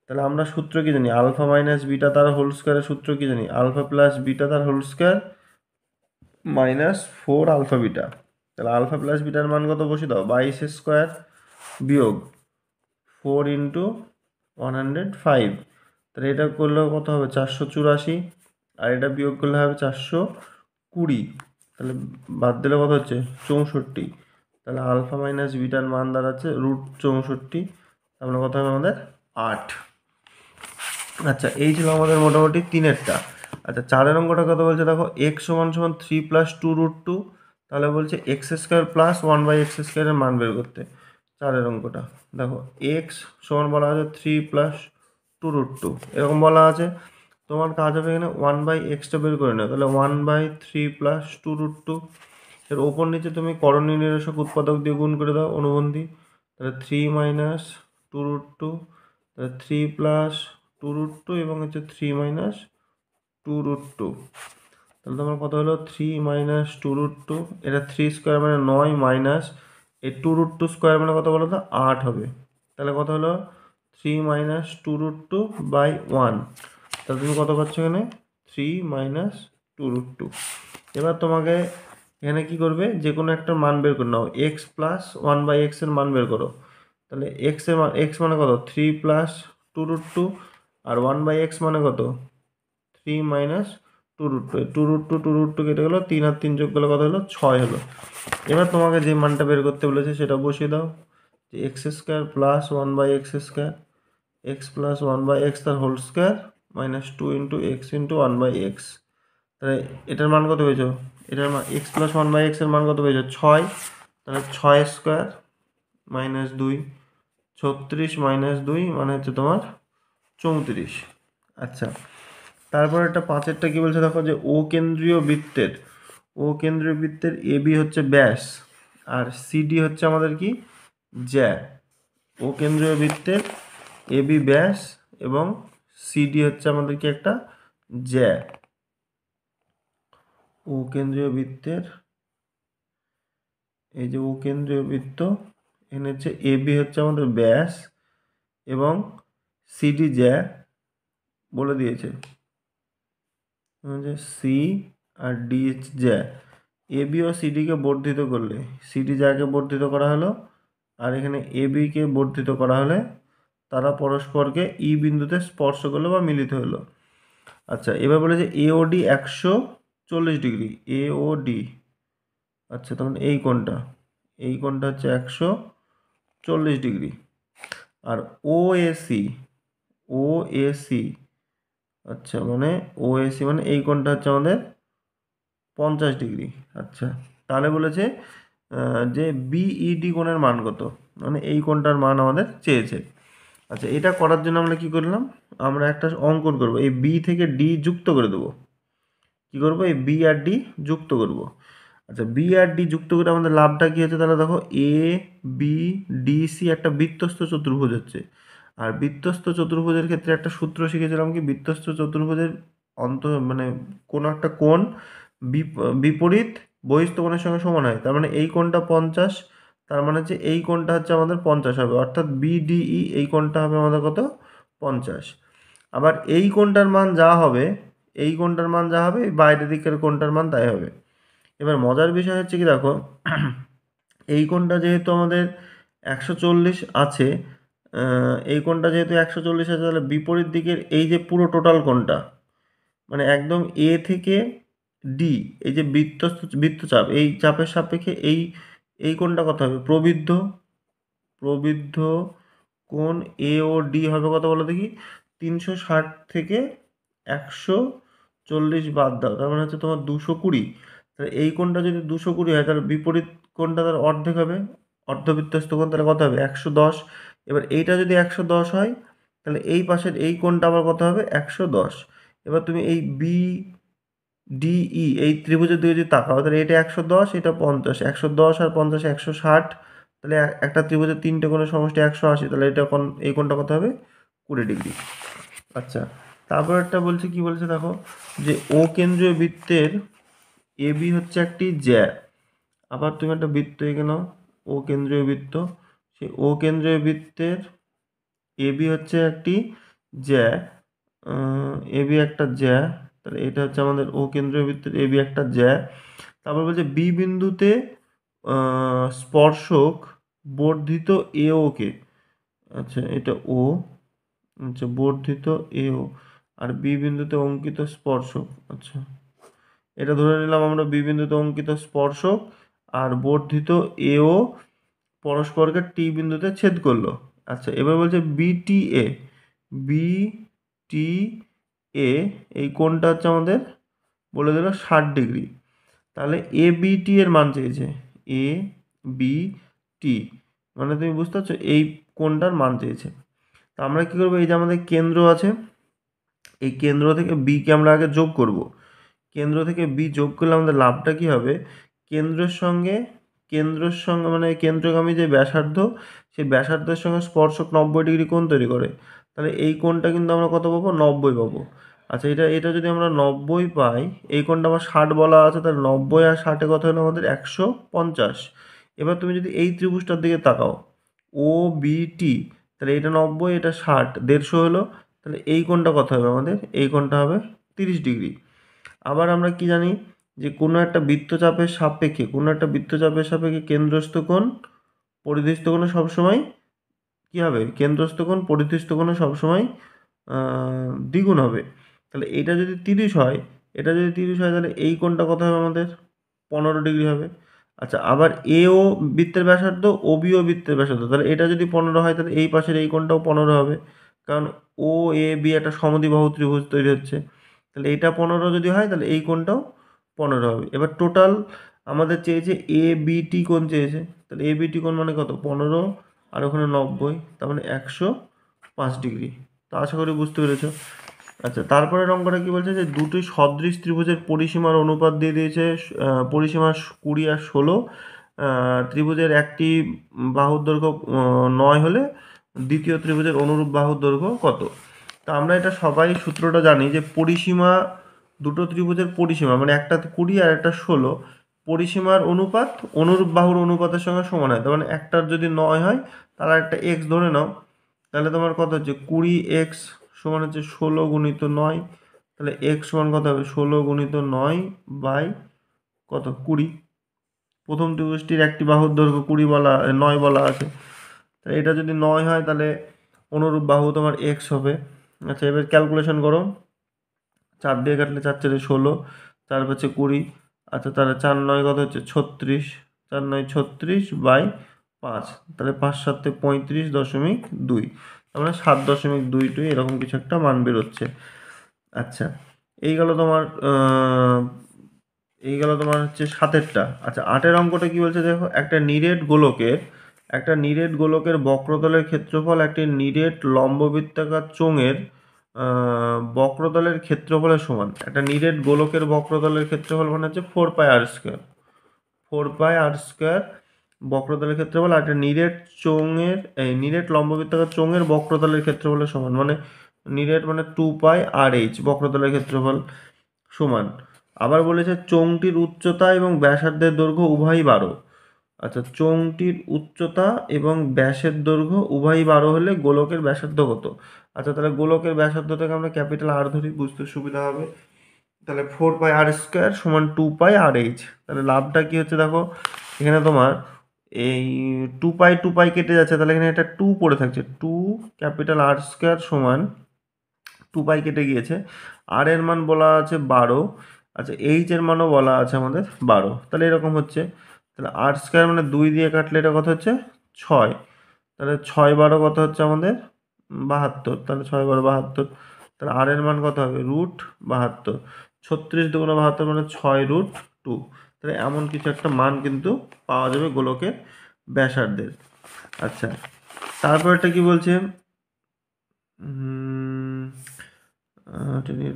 তাহলে আমরা সূত্র কি জানি, আলফা মাইনাস বিটা তার হোল স্কোয়ারের সূত্র কি জানি, আলফা প্লাস বিটা তার whole square minus 4 alpha beta. তাহলে আলফা প্লাস বিটার মান কত বসে দাও, 22 স্কোয়ার বিয়োগ 4 ইন্টু 105, তাহলে এটা করলেও কত হবে 484, আর এটা বিয়োগ করলে হবে 420, তাহলে বাদ দিলে কত হচ্ছে 64। তাহলে আলফা মাইনাস বিটার মান দাঁড়াচ্ছে √64, তাহলে কত হবে আমাদের 8। আচ্ছা এই ছিল আমাদের মোটামুটি 3-এরটা। আচ্ছা 4-এর অঙ্কটা কত বলছে দেখো, x সমান সমান 3 প্লাস 2√2, তাহলে বলছে এক্স স্কোয়ার প্লাস 1/x স্কোয়ারের মান বের করতে। 4-এর অঙ্কটা দেখো x সমান বলা আছে 3 প্লাস 2√2 এরকম বলা আছে। তোমার কাজ হবে এখানে 1/xটা বের করে নাও, তাহলে 1/3 প্লাস 2√2, এর ওপর নিচে তুমি করণীয় নিরসক উৎপাদক দিয়ে গুণ করে দাও অনুবন্ধী, তাহলে 3 মাইনাস 2√2, তাহলে 3 প্লাস 2√2 এবং হচ্ছে 3 মাইনাস 2√2, তাহলে তোমার কত হলো 3 মাইনাস 2√2, এটা 3 স্কোয়ার মানে 9 মাইনাস এই 2√2 স্কোয়ার মানে কত বলো তো 8 হবে। তাহলে কত হলো 3 মাইনাস 2√2 বাই 1, তাহলে তুমি কত পাচ্ছ এখানে 3 মাইনাস 2√2। এবার তোমাকে এখানে কি করবে, যে কোনো একটা মান বের করে নাও, এক্স প্লাস 1/x এর মান বের করো। তাহলে এক্স এর মান, এক্স মানে কত 3 প্লাস 2√2, আর 1/x মানে কত 3 মাইনাস 2√2, 2√2 কেটে গেলো, 3 আর 3 যোগ করলে কত হলো 6 হলো। এবার তোমাকে যে মানটা বের করতে বলেছে সেটা বসিয়ে দাও, যে x square plus 1/x square, x plus 1/x তার whole square minus 2 into x into 1/x, তাহলে এটার মান কত পেয়েছো, এটার মান এক্স প্লাস 1/x এর মান কত পেয়েছো 6, তাহলে 6 স্কোয়ার মাইনাস 2, 36 মাইনাস 2 মানে হচ্ছে তোমার 34। আচ্ছা তারপর একটা 5-এরটা কি বলছে দেখো, যে ও কেন্দ্রীয় বৃত্তের এবি হচ্ছে ব্যাস আর সিডি হচ্ছে আমাদের কি জ্যা। ও কেন্দ্রীয় বৃত্তের এবি ব্যাস এবং সিডি হচ্ছে আমাদের কি একটা জ্যা। ও কেন্দ্রীয় বৃত্তের, এই যে ও কেন্দ্রীয় বৃত্ত, এখানে হচ্ছে এবি হচ্ছে আমাদের ব্যাস এবং সিডি জ্যা বলে দিয়েছে, সি আর ডি জ্যা। এবি ও সিডিকে বর্ধিত করলে, সিডি জ্যাকে বর্ধিত করা হলো আর এখানে এবিকে বর্ধিত করা হলে তারা পরস্পরকে ই বিন্দুতে স্পর্শ করলো বা মিলিত হলো। আচ্ছা এবার বলে যে এওডি 140 ডিগ্রি, এওডি, আচ্ছা তখন এই কোণটা হচ্ছে 140 ডিগ্রি। আর ওএসি, আচ্ছা মানে ওএসি মানে এই কোণটা হচ্ছে আমাদের 50 ডিগ্রি। আচ্ছা তাহলে বলেছে যে বিইডি কোণের মান কত, মানে এই কোণটার মান আমাদের চেয়েছে। আচ্ছা এটা করার জন্য আমরা কি করলাম, আমরা একটা অঙ্কন করব, এই বি থেকে ডি যুক্ত করে দেবো। কি করব, এই বি আর ডি যুক্ত করব। আচ্ছা বি আর ডি যুক্ত করে আমাদের লাভটা কি হচ্ছে, তাহলে দেখো এ বি ডি সি একটা বৃত্তস্থ চতুর্ভুজ হচ্ছে। আর বৃত্তস্থ চতুর্ভুজের ক্ষেত্রে একটা সূত্র শিখেছিলাম কি, বৃত্তস্থ চতুর্ভুজের মানে কোনো একটা কোণ বিপরীত বহিস্থ কোণের সঙ্গে সমান হয়। তার মানে এই কোণটা 50, তার মানে হচ্ছে এই কোণটা হচ্ছে আমাদের 50 হবে, অর্থাৎ বিডিই এই কোণটা হবে আমাদের কত 50। আবার এই কোণটার মান যা হবে, এই কোণটার মান যা হবে বাইরের দিকের কোণটার মান তাই হবে। এবার মজার বিষয় হচ্ছে কি দেখো, এই কোণটা যেহেতু আমাদের 140 আছে, এই কোণটা যেহেতু 140 আছে, তাহলে বিপরীত দিকের এই যে পুরো টোটাল কোণটা, মানে একদম এ থেকে ডি, এই যে বৃত্তচাপ, এই চাপের সাপেক্ষে এই কোণটা কত হবে? প্রবৃদ্ধ কোণ এ ও ডি হবে কত বলো দেখি? 360 থেকে 140 বাদ দাও, তার মানে হচ্ছে তোমার 220। তাহলে এই কোণটা যদি 220 হয়, তাহলে বিপরীত কোণটা তার অর্ধেক হবে, অর্ধবৃত্তস্থ কোণ, তাহলে কত হবে? 110। এবার এইটা যদি 110 হয়, তাহলে এই পাশের এই কোণটা আবার কত হবে? 110। এবার তুমি এই বি ডিই এই ত্রিভুজের দিকে যদি তাকাও, তাহলে এটা 110, এটা 50, 110 আর 50 160, তাহলে একটা ত্রিভুজের তিনটে কোণের সমষ্টি 180, তাহলে এটা এই কোণটা কত হবে? 20 ডিগ্রি। আচ্ছা, তারপর একটা বলছে, কি বলছে দেখো, যে ও কেন্দ্রীয় বৃত্তের এ বি হচ্ছে একটি জ্যা। আবার তুমি একটা বৃত্ত এঁকে নাও, ও কেন্দ্রীয় বৃত্ত, সেই ও কেন্দ্রীয় বৃত্তের এ বি হচ্ছে একটি জ্যা, এ বি একটা জ্যা, তাহলে এটা হচ্ছে আমাদের ও কেন্দ্রীয় বৃত্তের এ বি একটা জ্যা। তারপর বলছে বি বিন্দুতে স্পর্শক বর্ধিত এ ও কে, আচ্ছা এটা ও, আচ্ছা বর্ধিত এ ও, আর বি বিন্দুতে অঙ্কিত স্পর্শক, আচ্ছা এটা ধরে নিলাম আমরা বি বিন্দুতে অঙ্কিত স্পর্শক আর বর্ধিত এ ও পরস্পরকে টি বিন্দুতে ছেদ করলো। আচ্ছা এবার বলছে বিটিএ, বিটিএ এই কোণটা হচ্ছে আমাদের বলে দিল 60 ডিগ্রি। তাহলে এ বিটি এর মান চেয়েছে, এ বি টি, মানে তুমি বুঝতে পারছো এই কোণটার মান চেয়েছে। তো আমরা কী করবো, এই যে আমাদের কেন্দ্র আছে, এই কেন্দ্র থেকে বিকে আমরা আগে যোগ করব। কেন্দ্র থেকে বি যোগ করলে আমাদের লাভটা কী হবে? কেন্দ্রের সঙ্গে মানে কেন্দ্রগামী যে ব্যাসার্ধ, সেই ব্যাসার্ধের সঙ্গে স্পর্শক 90 ডিগ্রি কোণ তৈরি করে, তাহলে এই কোণটা কিন্তু আমরা কত পাবো? 90 পাবো। আচ্ছা এটা যদি আমরা 90 পাই, এই কোণটা আমার 60 বলা আছে, তাহলে 90 আর 60 কত হলো আমাদের? 150। এবার তুমি যদি এই ত্রিভুজটার দিকে তাকাও, ও বি টি, তাহলে এটা 90, এটা 60, 150 হলো, তাহলে এই কোণটা কত হবে আমাদের? এই কোণটা হবে 30 ডিগ্রি। আবার আমরা কি জানি, যে কোনো একটা বৃত্তচাপের সাপেক্ষে কেন্দ্রস্থ কোণ পরিধিস্থ কোণে সবসময় কী হবে? কেন্দ্রস্থ কোণ পরিধিস্থ কোণে সবসময় দ্বিগুণ হবে। তাহলে এটা যদি 30 হয়, তাহলে এই কোণটা কত হবে আমাদের? 15 ডিগ্রি হবে। আচ্ছা আবার এ ও বৃত্তের ব্যাসার্ধ, ও বি ও বৃত্তের ব্যাসার্ধ, তাহলে এটা যদি 15 হয়, তাহলে এই পাশের এই কোণটাও 15 হবে, কারণ ও এ বি একটা সমদ্বিবাহু ত্রিভুজ তৈরি হচ্ছে। তাহলে এটা 15 যদি হয়, তাহলে এই কোণটাও 15 হবে। এবার টোটাল আমাদের চেয়েছে এ বি টি কোণ চেয়েছে, তাহলে এ বি টি কোণ মানে কত? 15 আর ওখানে 90, তার মানে 105 ডিগ্রি। তো আশা করি বুঝতে পেরেছো। আচ্ছা তারপরের অঙ্কটা কি বলছে, যে দুটি সদৃশ ত্রিভুজের পরিসীমার অনুপাত দিয়ে দিয়েছে, পরিসীমা 20 আর 16। ত্রিভুজের একটি বাহুর দৈর্ঘ্য 9 হলে দ্বিতীয় ত্রিভুজের অনুরূপ বাহুর দৈর্ঘ্য কত? তা আমরা এটা সবাই সূত্রটা জানি, যে পরিসীমা, দুটো ত্রিভুজের পরিসীমা মানে একটা 20 আর একটা 16, পরিসীমার অনুপাত অনুরূপ বাহুর অনুপাতের সঙ্গে সমান হয়। তার মানে একটার যদি 9 হয়, তার একটা এক্স ধরে নাও, তাহলে তোমার কত হচ্ছে? 20x সমান হচ্ছে 16 গুণিত 9, তাহলে এক্স সমান কত হবে? 16 গুণিত 9 বাই কত? 20। প্রথম ত্রিভুজটির একটি বাহুর দৈর্ঘ্য 9 বলা আছে, তাহলে এটা যদি 9 হয়, তাহলে অনুরূপ বাহু তোমার এক্স হবে। আচ্ছা এবার ক্যালকুলেশন করো, 4 দিয়ে কাটলে 4 4 16, 4 পাচ্ছে 20, আচ্ছা তাহলে 4 9 কত হচ্ছে? 36, 4 9 36 বাই 5, তাহলে 5 7 35.2, তার মানে 7.22 এরকম কিছু একটা মান বেরোচ্ছে। আচ্ছা এই গেল তোমার হচ্ছে 7-এরটা। আচ্ছা 8-এর অঙ্কটা কি বলছে দেখো, একটা নিরেট গোলকের বক্রতলের ক্ষেত্রফল একটি নিরেট লম্ববৃত্তাকার চোঙের বক্রতলের ক্ষেত্রফলের সমান। একটা নিরেট গোলকের বক্রতলের ক্ষেত্রফল মানে হচ্ছে 4πr², বক্রতলের ক্ষেত্রফল, আর একটা নিরেট লম্ববৃত্তাকার চোঙের বক্রতলের ক্ষেত্রফলের সমান, মানে নিরেট মানে 2πrh বক্রতলের ক্ষেত্রফল সমান। আবার বলেছে চোঙটির উচ্চতা এবং ব্যাসার্ধের দৈর্ঘ্য উভয়ই 12। আচ্ছা চোঙটির উচ্চতা এবং ব্যাসের দৈর্ঘ্য উভয়ই 12 হলে গোলকের ব্যাসার্ধ কত? আচ্ছা তাহলে গোলকের ব্যাসার্ধ থেকে আমরা ক্যাপিটাল আর ধরি, বুঝতে সুবিধা হবে। তাহলে 4πr² সমান 2πrh। তাহলে লাভটা কি হচ্ছে দেখো, এখানে তোমার এই 2 পাই কেটে যাচ্ছে, তাহলে এখানে একটা 2 পড়ে থাকছে, 2 ক্যাপিটাল আর স্কোয়ার সমান 2 পাই কেটে গিয়েছে। আর এর মান বলা আছে 12, আচ্ছা এইচ এর মানও বলা আছে আমাদের 12, তাহলে এরকম হচ্ছে। তাহলে আর স্কোয়ার মানে 2 দিয়ে কাটলে এটা কত হচ্ছে 6, তাহলে 6 12 কত হচ্ছে আমাদের 72, তাহলে 6 12 72, তাহলে আর এর মান কত হবে √72, 36 দুগুণ 72 মানে 6√2, তাহলে এমন কিছু একটা মান কিন্তু পাওয়া যাবে গোলকের ব্যাসার্ধের। আচ্ছা তারপরটা কি বলছে,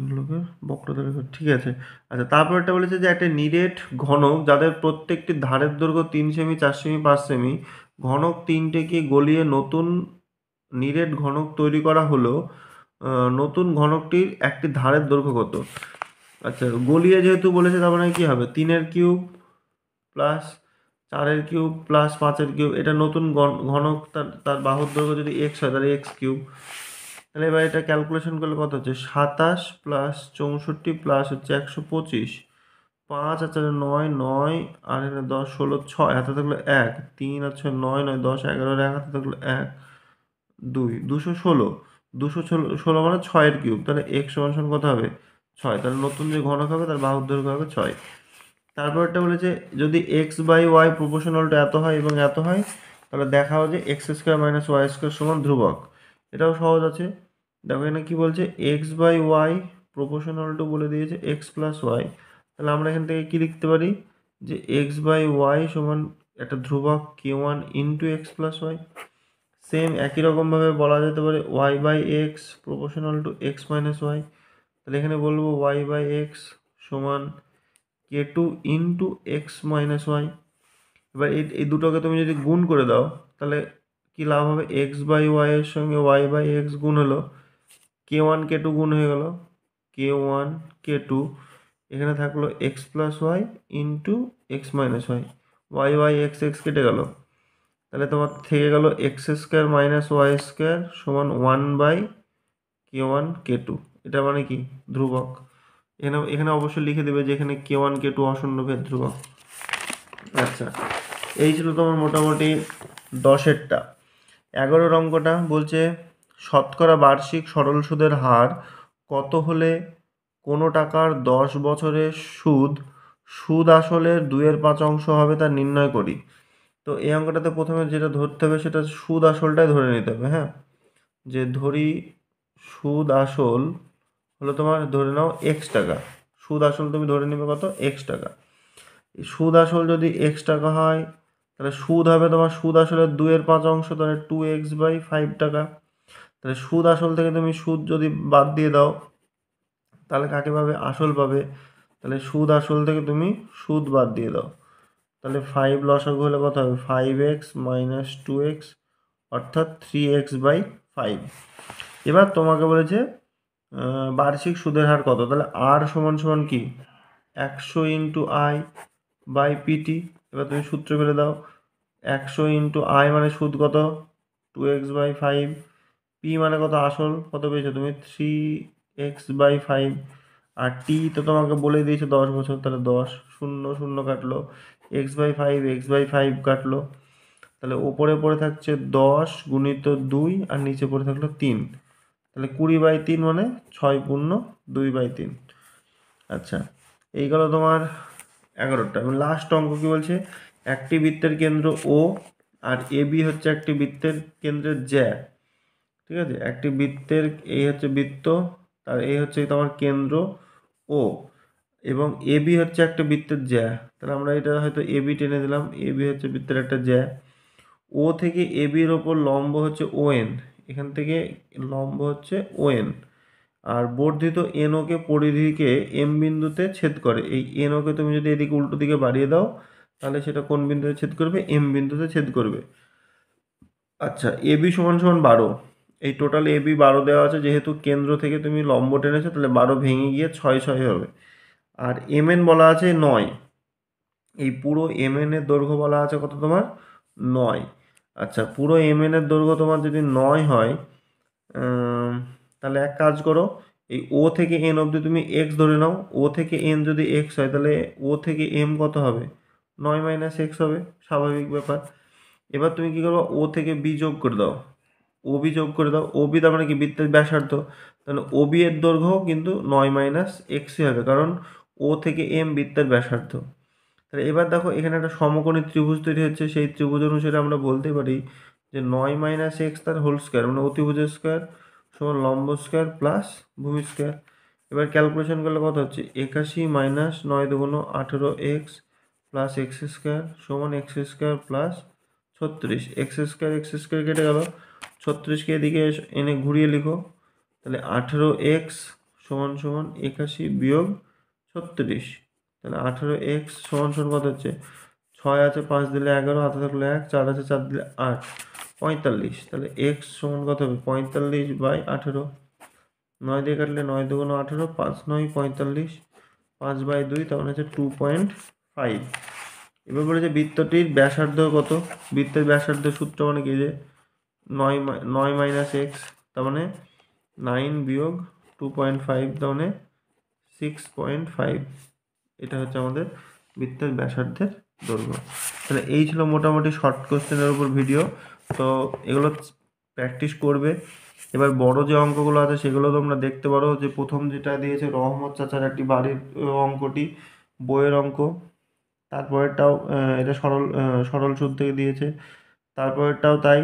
গোলকের বক্রতার ঠিক আছে। আচ্ছা তারপরটা বলেছে যে একটা নিরেট ঘনক যাদের প্রত্যেকটি ধারের দৈর্ঘ্য 3 সেমি 4 সেমি 5 সেমি, ঘনক তিনটেকে গলিয়ে নতুন নিরেট ঘনক তৈরি করা হলো, নতুন ঘনকটির একটি ধারের দৈর্ঘ্য কত। আচ্ছা গলিয়ে যেহেতু বলেছে তার মানে কি হবে 3-এর কিউব প্লাস 4-এর কিউব প্লাস 5-এর কিউব, এটা নতুন ঘনক, তার বাহুর দৈর্ঘ্য যদি x হয় তাহলে x কিউব। তাহলে এবার এটা ক্যালকুলেশন করলে কত হচ্ছে 27 প্লাস 64 প্লাস হচ্ছে 125, 5 আর 4 9 9 আর এখানে 10 16 6 হাতে থাকলো 1, 3 আর 6 9 9 10 11 1 হাতে থাকলো 1 2 216, 216 মানে 6-এর কিউব, তাহলে x সমান সমান কত হবে 6, তাহলে নতুন যে ঘনক হবে তার বাহুর দৈর্ঘ্য হবে 6। তারপরটা বলেছে যদি x by y proportional to এত হয় এবং এত হয় তাহলে দেখাও যে x square minus y square সমান ধ্রুবক। এটাও সহজ আছে, দেখো এখানে কি বলছে x by y proportional to বলে দিয়েছে x প্লাস ওয়াই, তাহলে আমরা এখান থেকে কি লিখতে পারি যে x বাই ওয়াই সমান একটা ধ্রুবক k1 into x plus y. Same একই রকমভাবে বলা যেতে পারে y by x proportional to x minus y, তাহলে এখানে বলবো y বাই এক্স সমান k2 into x minus Y. এবার এই দুটোকে তুমি যদি গুণ করে দাও তাহলে কি লাভ হবে, x বাই ওয়াই এর সঙ্গে y বাই এক্স গুণ হলো, k1 k2 গুণ হয়ে গেল, k1 k2, এখানে থাকলো x plus y into x minus y, y by x x কেটে গেল, তাহলে তোমার থেকে গেল এক্স স্কোয়ার মাইনাস ওয়াই স্কোয়ার সমান 1/k1 k2, এটা মানে কি ধ্রুবক। এখানে এখানে অবশ্যই লিখে দেবে যে এখানে k1 k2 অশূন্যভেদ ধ্রুবক। আচ্ছা এই ছিল তোমার মোটামুটি 10-এরটা। 11 অঙ্কটা বলছে শতকরা বার্ষিক সরল সুদের হার কত হলে কোনো টাকার 10 বছরের সুদ আসলের 2/5 হবে তা নির্ণয় করি। তো এই অঙ্কটাতে প্রথমে যেটা ধরতে হবে সেটা সুদ আসলটাই ধরে নিতে হবে, হ্যাঁ, যে ধরি সুদ আসল হলো তোমার ধরে নাও x টাকা, সুদ আসল তুমি ধরে নেবে কত x টাকা। সুদ আসল যদি x টাকা হয় তাহলে সুদ হবে তোমার সুদ আসলের 2/5, তাহলে 2x/5 টাকা। তাহলে সুদ আসল থেকে তুমি সুদ যদি বাদ দিয়ে দাও তাহলে কাকে পাবে, আসল পাবে, তাহলে সুদ আসল থেকে তুমি সুদ বাদ দিয়ে দাও, তাহলে 5 লসাগু হলে কত হবে 5x মাইনাস 2x অর্থাৎ 3x/5। এবার তোমাকে বলেছে বার্ষিক সুদের হার কত, তাহলে আর সমান সমান কি 100 ইন্টু আই বাই পিটি। এবার তুমি সূত্র ফেলে দাও, 100 ইন্টু আই মানে সুদ কত 2x/5, পি মানে কত আসল কত পেয়েছো তুমি 3x/5, আর টি তো তোমাকে বলে দিয়েছে 10 বছর, তাহলে 10 0 0 কাটলো, x/5 x/5 কাটলো, তাহলে ওপরে পড়ে থাকছে 10 গুণিত 2 আর নিচে পড়ে থাকলো 3, তাহলে 20/3 মানে 6×2/3। আচ্ছা এই গেল তোমার 11টা। এবং লাস্ট অঙ্ক কি বলছে, একটি বৃত্তের কেন্দ্র ও আর এ বি হচ্ছে একটি বৃত্তের কেন্দ্রের জ্যা, ঠিক আছে, একটি বৃত্তের এই হচ্ছে বৃত্ত, তার এই হচ্ছে তোমার কেন্দ্র ও, এবং এ বি হচ্ছে একটা বৃত্তের জ্যা, তাহলে আমরা এটা হয়তো এ বি টেনে দিলাম, এ বি হচ্ছে বৃত্তের একটা জ্যা, ও থেকে এ বির ওপর লম্ব হচ্ছে ও এন, এখান থেকে লম্ব হচ্ছে ও এন, আর বর্ধিত এনওকে পরিধিকে এম বিন্দুতে ছেদ করে। এই এনওকে তুমি যদি এদিকে উল্টো দিকে বাড়িয়ে দাও তাহলে সেটা কোন বিন্দুতে ছেদ করবে, এম বিন্দুতে ছেদ করবে। আচ্ছা এ বি সমান সমান 12, এই টোটাল এ বি 12 দেওয়া আছে, যেহেতু কেন্দ্র থেকে তুমি লম্ব টেনেছো তাহলে 12 ভেঙে গিয়ে 6 হবে, আর এম এন বলা আছে 9, এই পুরো এম এন এর দৈর্ঘ্য বলা আছে কত তোমার 9। আচ্ছা পুরো এম এন এর দৈর্ঘ্য তোমার যদি 9 হয়, তাহলে এক কাজ করো, এই ও থেকে এন অবধি তুমি এক্স ধরে নাও, ও থেকে এন যদি এক্স হয় তাহলে ও থেকে এম কত হবে 9 - x হবে, স্বাভাবিক ব্যাপার। এবার তুমি কী করবো, ও থেকে বি যোগ করে দাও, ও বি যোগ করে দাও। ও বি তার মানে কি বৃত্তের ব্যাসার্ধ, তাহলে ও বি এর দৈর্ঘ্য কিন্তু 9 - হবে, কারণ ও থেকে এম বৃত্তের ব্যাসার্ধ। তাহলে এবার দেখো এখানে একটা সমকোণী ত্রিভুজ তৈরি হচ্ছে, সেই ত্রিভুজ অনুসারে আমরা বলতে পারি যে 9 - x তার হোল স্কোয়ার মানে অতিভুজের স্কোয়ার সমান লম্ব স্কোয়ার প্লাস ভূমি স্কোয়ার। এবার ক্যালকুলেশন করলে কত হচ্ছে, 81 - 9 দুগুণ 18x প্লাস এক্স স্কোয়ার সমান x square plus 36। X square কেটে গেল, 36কে এদিকে এনে ঘুরিয়ে লিখো, তাহলে 18x সমান সমান 81 বিয়োগ 36। তাহলে 18x সমান সমান কত হচ্ছে, 6 আছে 5 দিলে 11, হাতে থাকলে 1, 4 আছে 4 দিলে 8, 45। তাহলে x সমান কত হবে, 45/18। 9 দিয়ে কাটলে 9 দুগুণ 18, 5 - 9 45, 5/2, তার মানে হচ্ছে 2.5। এবার বলেছে বৃত্তটির ব্যাসার্ধ কত, বৃত্তের ব্যাসার্ধ সূত্র মানে কি যে 9 - x, তার মানে 9 বিয়োগ 2.5, তার মানে 6.5। এটা হচ্ছে আমাদের বৃত্তের ব্যাসার্ধের দৈর্ঘ্য। তাহলে এই ছিল মোটামুটি শর্ট কোশ্চেনের উপর ভিডিও। তো এগুলো প্র্যাকটিস করবে। এবার বড় যে অঙ্কগুলো আছে সেগুলো তোমরা দেখতে পারো, যে প্রথম যেটা দিয়েছে রহমত চাচার একটি বাড়ির অঙ্কটি বইয়ের অঙ্ক, তারপরেরটাও এটা সরল সুদ থেকে দিয়েছে, তারপরেরটাও তাই,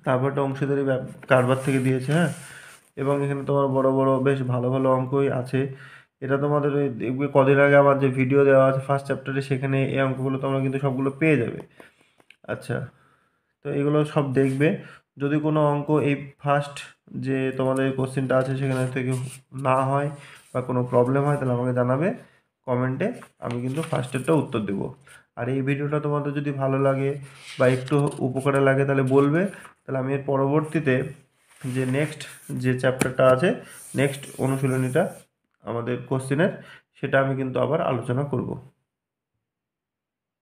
তারপরটা অংশীদারি কারবার থেকে দিয়েছে। হ্যাঁ, এবং এখানে তোমার বড় বড় বেশ ভালো ভালো অঙ্কই আছে। এটা তোমাদের ওই দেখবে কদিন আগে আমার যে ভিডিও দেওয়া আছে ফার্স্ট চ্যাপ্টারে, সেখানে এই অঙ্কগুলো তোমরা কিন্তু সবগুলো পেয়ে যাবে। আচ্ছা, তো এগুলো সব দেখবে। যদি কোনো অঙ্ক এই ফার্স্ট যে তোমাদের কোশ্চেনটা আছে সেখানে থেকে না হয় বা কোনো প্রবলেম হয়, তাহলে আমাকে জানাবে কমেন্টে, আমি কিন্তু ফার্স্টেরটা উত্তর দেবো। আর এই ভিডিওটা তোমাদের যদি ভালো লাগে বা একটু উপকারে লাগে তাহলে বলবে, তাহলে আমি এর পরবর্তীতে যে নেক্সট যে চ্যাপ্টারটা আছে, নেক্সট অনুশীলনীটা আমাদের কোশ্চেনের, সেটা আমি কিন্তু আবার আলোচনা করব।